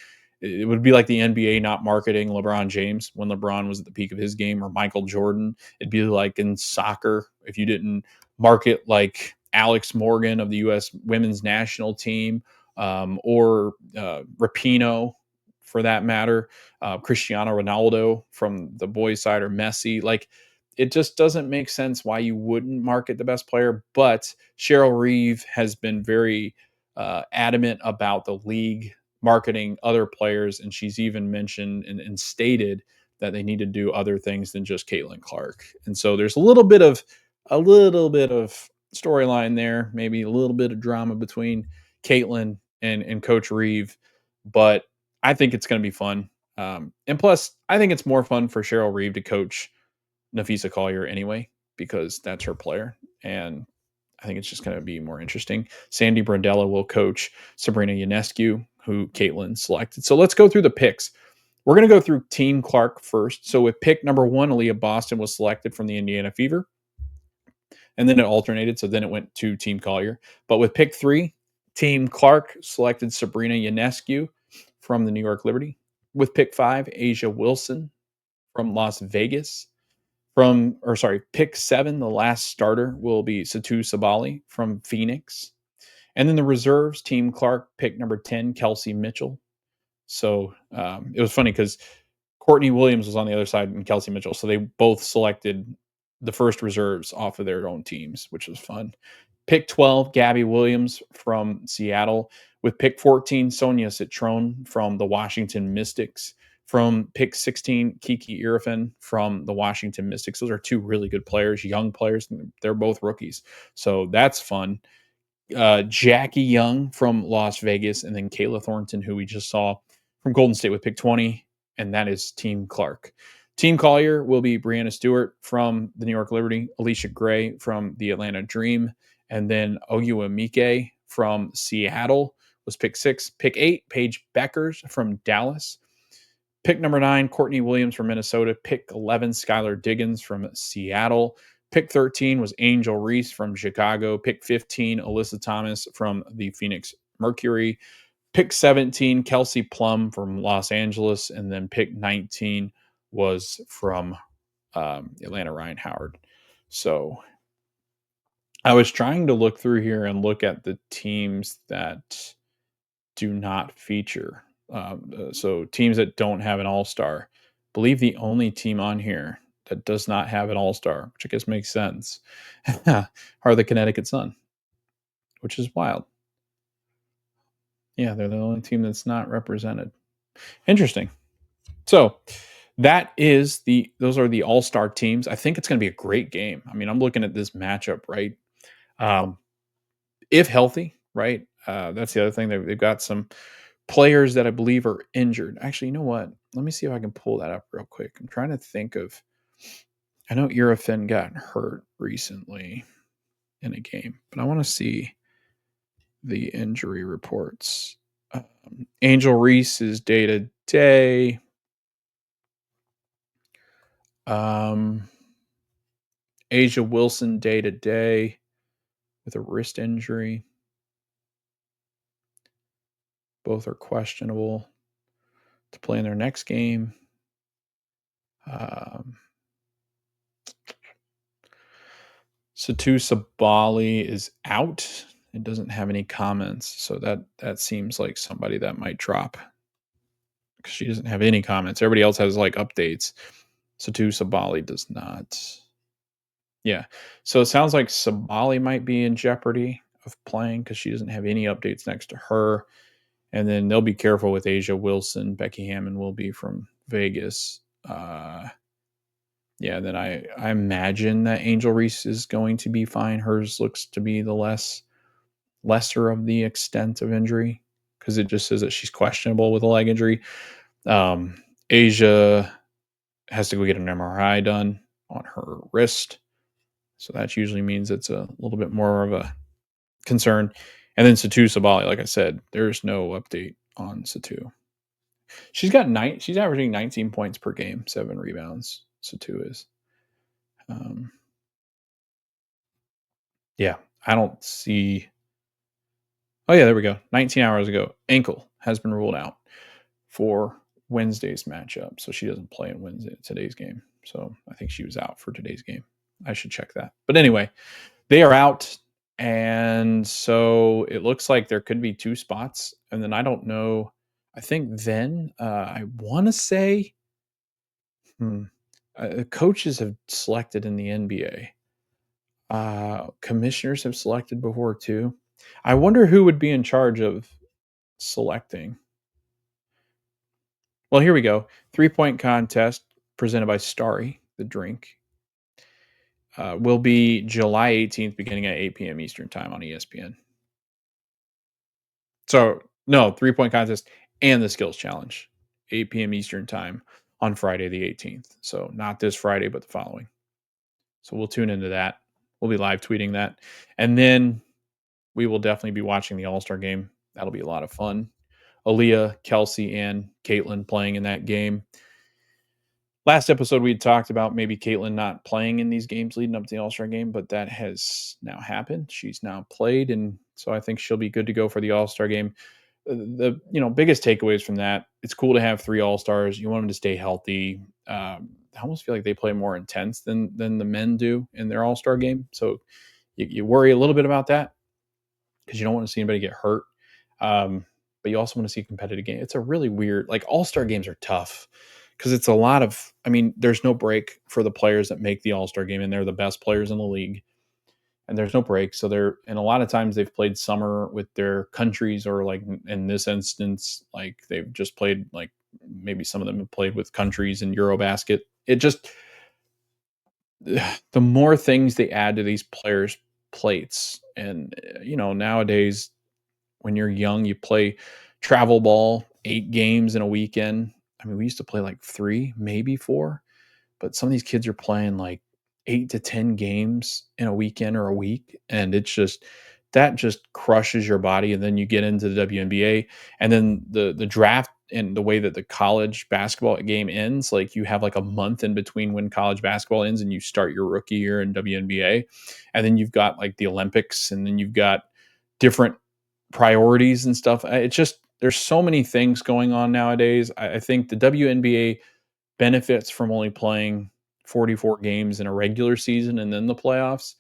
it would be like the NBA not marketing LeBron James when LeBron was at the peak of his game, or Michael Jordan. It'd be like in soccer if you didn't market like Alex Morgan of the U.S. women's national team, or Rapinoe for that matter, Cristiano Ronaldo from the boys' side, or Messi. Like, it just doesn't make sense why you wouldn't market the best player. But Cheryl Reeve has been very adamant about the league marketing other players, and she's even mentioned and stated that they need to do other things than just Caitlin Clark. And so there's a little bit of storyline there, maybe a little bit of drama between Caitlin and Coach Reeve, but I think it's going to be fun. And plus, I think it's more fun for Cheryl Reeve to coach Napheesa Collier anyway, because that's her player. And I think it's just going to be more interesting. Sandy Brondello will coach Sabrina Ionescu, who Caitlin selected. So let's go through the picks. We're going to go through Team Clark first. So with pick number 1, Aliyah Boston was selected from the Indiana Fever. And then it alternated. So then it went to Team Collier. But with pick 3, Team Clark selected Sabrina Ionescu from the New York Liberty. With pick 5, Asia Wilson from Las Vegas. Pick 7, the last starter will be Satu Sabali from Phoenix. And then the reserves, Team Clark, pick number 10, Kelsey Mitchell. So it was funny because Courtney Williams was on the other side and Kelsey Mitchell. So they both selected the first reserves off of their own teams, which was fun. Pick 12, Gabby Williams from Seattle. With pick 14, Sonia Citron from the Washington Mystics. From pick 16, Kiki Irfan from the Washington Mystics. Those are two really good players, young players. They're both rookies. So that's fun. Jackie Young from Las Vegas, and then Kayla Thornton, who we just saw from Golden State with pick 20, and that is Team Clark. Team Collier will be Brianna Stewart from the New York Liberty, Alicia Gray from the Atlanta Dream, and then Oyuemike from Seattle was pick 6. Pick 8, Paige Beckers from Dallas. Pick number 9, Courtney Williams from Minnesota. Pick 11, Skylar Diggins from Seattle. Pick 13 was Angel Reese from Chicago. Pick 15, Alyssa Thomas from the Phoenix Mercury. Pick 17, Kelsey Plum from Los Angeles. And then pick 19 was from Atlanta, Ryan Howard. So I was trying to look through here and look at the teams that do not feature. So teams that don't have an all-star. I believe the only team on here that does not have an all-star, which I guess makes sense, are the Connecticut Sun, which is wild. Yeah, they're the only team that's not represented. Interesting. So those are the all-star teams. I think it's going to be a great game. I mean, I'm looking at this matchup, right? If healthy, right? That's the other thing. They've got some players that I believe are injured. Actually, you know what? Let me see if I can pull that up real quick. I'm trying to think of. I know Irfan got hurt recently in a game, but I want to see the injury reports. Angel Reese is day to day. Asia Wilson day to day with a wrist injury. Both are questionable to play in their next game. Satu Sabali is out. It doesn't have any comments, so that seems like somebody that might drop. because she doesn't have any comments. Everybody else has like updates. Satu Sabali does not. Yeah. So it sounds like Sabali might be in jeopardy of playing because she doesn't have any updates next to her. And then they'll be careful with Asia Wilson. Becky Hammond will be from Vegas. Yeah, then I imagine that Angel Reese is going to be fine. Hers looks to be the lesser of the extent of injury because it just says that she's questionable with a leg injury. Asia has to go get an MRI done on her wrist. So that usually means it's a little bit more of a concern. And then Satu Sabali, like I said, there's no update on Satu. She's averaging 19 points per game, 7 rebounds. Satu is. Um, yeah, I don't see. Oh yeah, there we go. 19 hours ago, ankle has been ruled out for Wednesday's matchup, so she doesn't play in today's game. So I think she was out for today's game. I should check that. But anyway, they are out, and so it looks like there could be 2 spots, and then I don't know. I think then I want to say coaches have selected in the NBA. Commissioners have selected before too. I wonder who would be in charge of selecting. Well, here we go. 3-point contest presented by Starry, the drink, will be July 18th, beginning at 8 p.m. Eastern time on ESPN. So, no, 3-point contest and the skills challenge, 8 p.m. Eastern time on Friday the 18th. So, not this Friday, but the following. So, we'll tune into that. We'll be live tweeting that. And then we will definitely be watching the All-Star game. That'll be a lot of fun. Aliyah, Kelsey, and Caitlin playing in that game. Last episode, we had talked about maybe Caitlin not playing in these games leading up to the All-Star game, but that has now happened. She's now played, and so I think she'll be good to go for the All-Star game. The biggest takeaways from that, it's cool to have 3 All-Stars. You want them to stay healthy. I almost feel like they play more intense than the men do in their All-Star game. So you worry a little bit about that because you don't want to see anybody get hurt. But you also want to see a competitive game. It's a really weird, like All-Star games are tough because it's a lot of, there's no break for the players that make the All-Star game, and they're the best players in the league. And there's no break. So and a lot of times they've played summer with their countries, or like in this instance, like they've just played, like maybe some of them have played with countries in Eurobasket. It just, the more things they add to these players' plates. And, nowadays, when you're young, you play travel ball, 8 games in a weekend. We used to play like 3, maybe 4, but some of these kids are playing like 8 to 10 games in a weekend or a week. And that just crushes your body. And then you get into the WNBA, and then the draft, and the way that the college basketball game ends, like you have like a month in between when college basketball ends and you start your rookie year in WNBA. And then you've got like the Olympics, and then you've got different priorities and stuff. It's just, there's so many things going on nowadays. I think the WNBA benefits from only playing 44 games in a regular season and then the playoffs.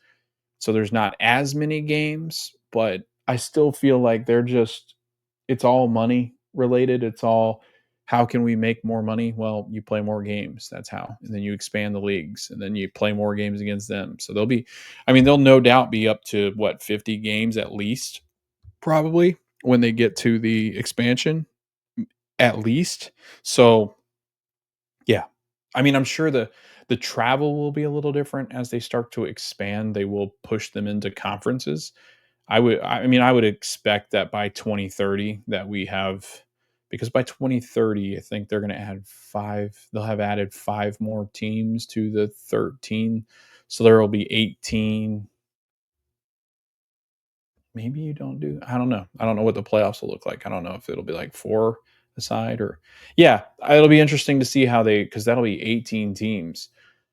So there's not as many games, but I still feel like it's all money related. It's all, how can we make more money? Well, you play more games. That's how. And then you expand the leagues, and then you play more games against them. So they'll no doubt be up to 50 games at least, probably, when they get to the expansion, at least. So yeah, I'm sure the travel will be a little different as they start to expand. They will push them into conferences. I would expect that by 2030 that we have, because by 2030 I think they're going to add 5. They'll have added 5 more teams to the 13, so there will be 18. Maybe you don't do. I don't know. I don't know what the playoffs will look like. I don't know if it'll be like 4 aside, or yeah. It'll be interesting to see how because that'll be 18 teams.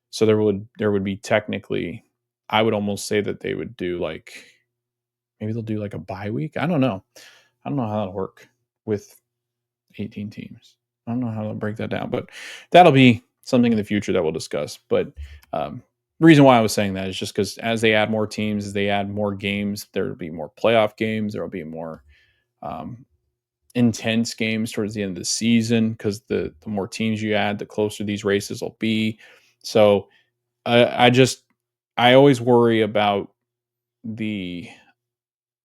So there would be technically, I would almost say that they would do like, maybe they'll do like a bye week. I don't know. I don't know how that'll work with 18 teams. I don't know how they'll break that down, but that'll be something in the future that we'll discuss. But the reason why I was saying that is just because as they add more teams, as they add more games, there will be more playoff games. There will be more, intense games towards the end of the season because the more teams you add, the closer these races will be. So I always worry about the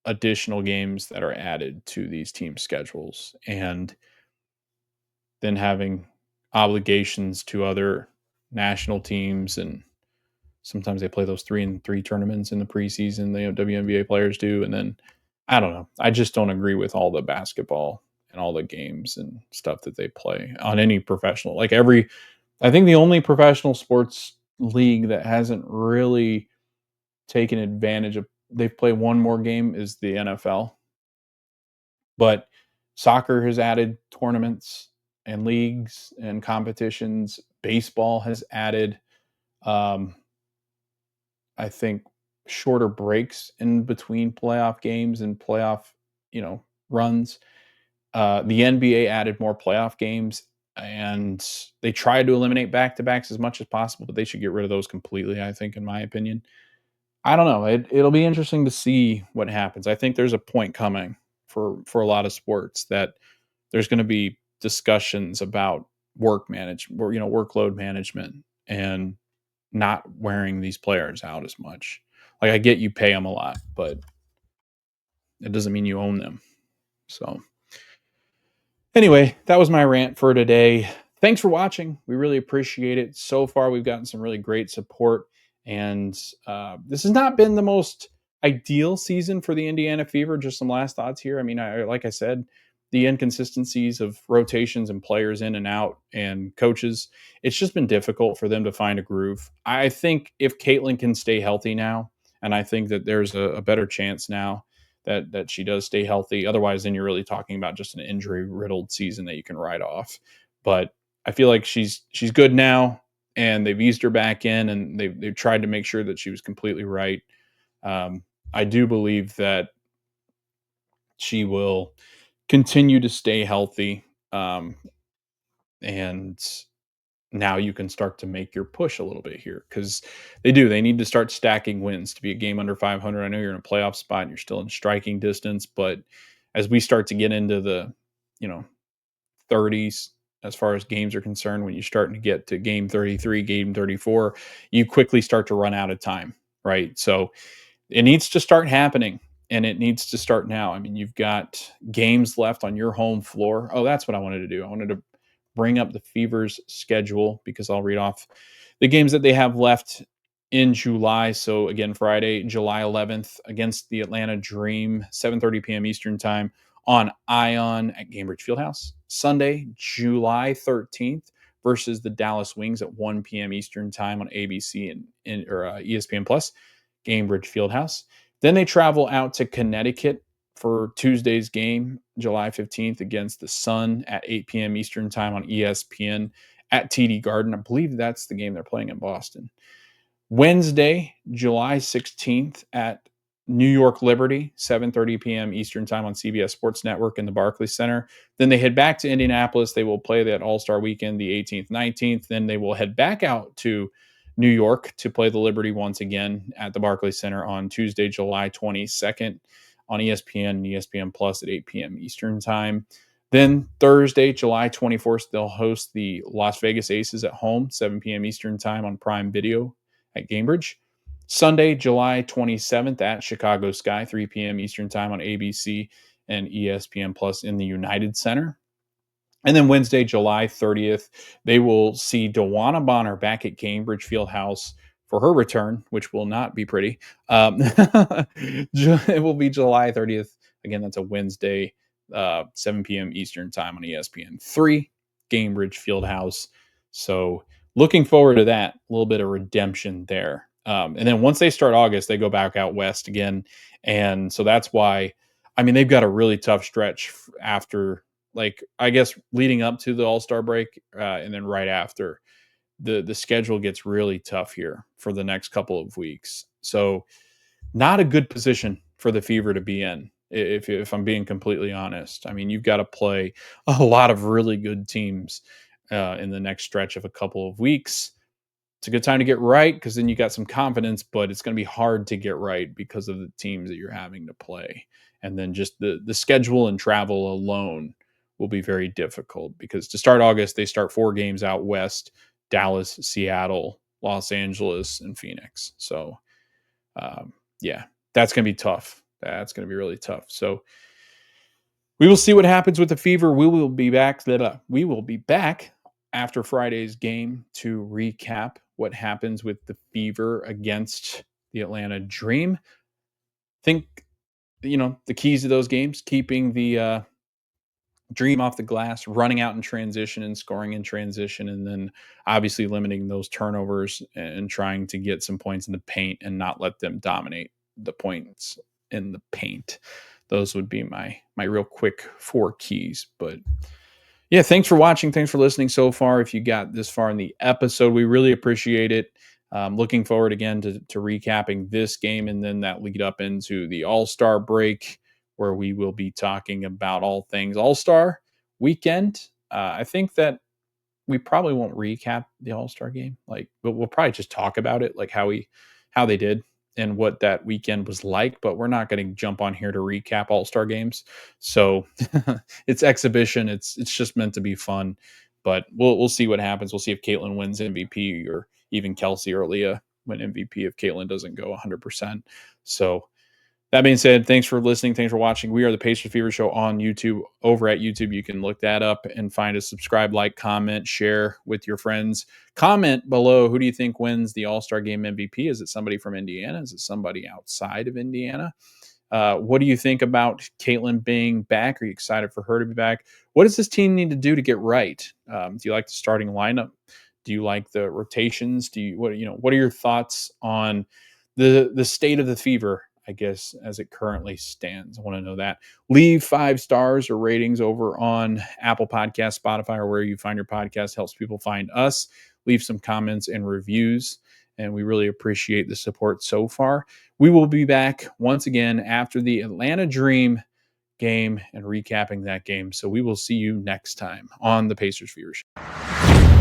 additional games that are added to these team schedules and then having obligations to other national teams, and sometimes they play those 3-and-3 tournaments in the preseason. They have WNBA players do, and then I don't know. I just don't agree with all the basketball and all the games and stuff that they play on any professional. I think the only professional sports league that hasn't really taken advantage of, they've played one more game, is the NFL. But soccer has added tournaments and leagues and competitions. Baseball has added, um, I think, shorter breaks in between playoff games and playoff, runs. The NBA added more playoff games, and they tried to eliminate back to backs as much as possible, but they should get rid of those completely, I think, in my opinion. I don't know. It'll be interesting to see what happens. I think there's a point coming for a lot of sports that there's going to be discussions about workload management and not wearing these players out as much. Like, I get you pay them a lot, but it doesn't mean you own them. So anyway, that was my rant for today. Thanks for watching. We really appreciate it. So far, we've gotten some really great support. And this has not been the most ideal season for the Indiana Fever. Just some last thoughts here. I mean, like I said, the inconsistencies of rotations and players in and out and coaches, it's just been difficult for them to find a groove. I think if Caitlin can stay healthy now, and I think that there's a better chance now that she does stay healthy. Otherwise, then you're really talking about just an injury riddled season that you can write off. But I feel like she's good now, and they've eased her back in, and they've tried to make sure that she was completely right. I do believe that she will continue to stay healthy, and now you can start to make your push a little bit here, because they need to start stacking wins to be a game under 500. I know you're in a playoff spot and you're still in striking distance, but as we start to get into the, you know, 30s as far as games are concerned, when you're starting to get to game 33, game 34, you quickly start to run out of time, right? So it needs to start happening, and it needs to start now. I mean, you've got games left on your home floor. Oh, that's what I wanted to do. I wanted to bring up the Fever's schedule, because I'll read off the games that they have left in July. So again, Friday, July 11th against the Atlanta Dream, 7:30 p.m. Eastern Time on Ion at Gainbridge Fieldhouse. Sunday, July 13th versus the Dallas Wings at 1 p.m. Eastern Time on ABC and ESPN Plus, Gainbridge Fieldhouse. Then they travel out to Connecticut for Tuesday's game, July 15th, against the Sun at 8 p.m. Eastern Time on ESPN at TD Garden. I believe that's the game they're playing in Boston. Wednesday, July 16th at New York Liberty, 7:30 p.m. Eastern Time on CBS Sports Network in the Barclays Center. Then they head back to Indianapolis. They will play that All-Star Weekend, the 18th, 19th. Then they will head back out to New York to play the Liberty once again at the Barclays Center on Tuesday, July 22nd on ESPN and ESPN Plus at 8 p.m. Eastern Time. Then Thursday, July 24th, they'll host the Las Vegas Aces at home, 7 p.m. Eastern Time on Prime Video at Gainbridge. Sunday, July 27th at Chicago Sky, 3 p.m. Eastern Time on ABC and ESPN Plus in the United Center. And then Wednesday, July 30th, they will see Dewana Bonner back at Gainbridge Fieldhouse for her return, which will not be pretty. It will be July 30th. Again, that's a Wednesday, 7 p.m. Eastern Time on ESPN3, Gainbridge Fieldhouse. So looking forward to that. A little bit of redemption there. And then once they start August, they go back out west again. And so that's why, I mean, they've got a really tough stretch after, like, I guess leading up to the All-Star break, and then right after, the schedule gets really tough here for the next couple of weeks. So not a good position for the Fever to be in, if I'm being completely honest. I mean, you've got to play a lot of really good teams in the next stretch of a couple of weeks. It's a good time to get right, because then you got some confidence, but it's going to be hard to get right because of the teams that you're having to play. And then just the schedule and travel alone will be very difficult because to start August, they start 4 games out west: Dallas, Seattle, Los Angeles, and Phoenix. So, yeah, that's going to be tough. That's going to be really tough. So, we will see what happens with the Fever. We will be back. We will be back after Friday's game to recap what happens with the Fever against the Atlanta Dream. Think, the keys to those games: keeping the Dream off the glass, running out in transition and scoring in transition, and then obviously limiting those turnovers and trying to get some points in the paint and not let them dominate the points in the paint. Those would be my real quick 4 keys. But yeah, thanks for watching. Thanks for listening so far. If you got this far in the episode, we really appreciate it. Looking forward again to recapping this game and then that lead up into the All-Star break, where we will be talking about all things All-Star weekend. I think that we probably won't recap the All-Star game, but we'll probably just talk about it, like how they did and what that weekend was like. But we're not going to jump on here to recap All-Star games. So it's exhibition. It's just meant to be fun. But we'll see what happens. We'll see if Caitlin wins MVP or even Kelsey or Aliyah win MVP if Caitlin doesn't go 100%. So that being said, thanks for listening. Thanks for watching. We are the Pacers Fever Show on YouTube. Over at YouTube, you can look that up and find us. Subscribe, like, comment, share with your friends. Comment below, who do you think wins the All-Star Game MVP? Is it somebody from Indiana? Is it somebody outside of Indiana? What do you think about Caitlin being back? Are you excited for her to be back? What does this team need to do to get right? Do you like the starting lineup? Do you like the rotations? What are your thoughts on the state of the Fever, I guess, as it currently stands? I want to know that. Leave 5 stars or ratings over on Apple Podcasts, Spotify, or where you find your podcast. Helps people find us. Leave some comments and reviews, and we really appreciate the support so far. We will be back once again after the Atlanta Dream game and recapping that game. So we will see you next time on the Pacers Fever Show.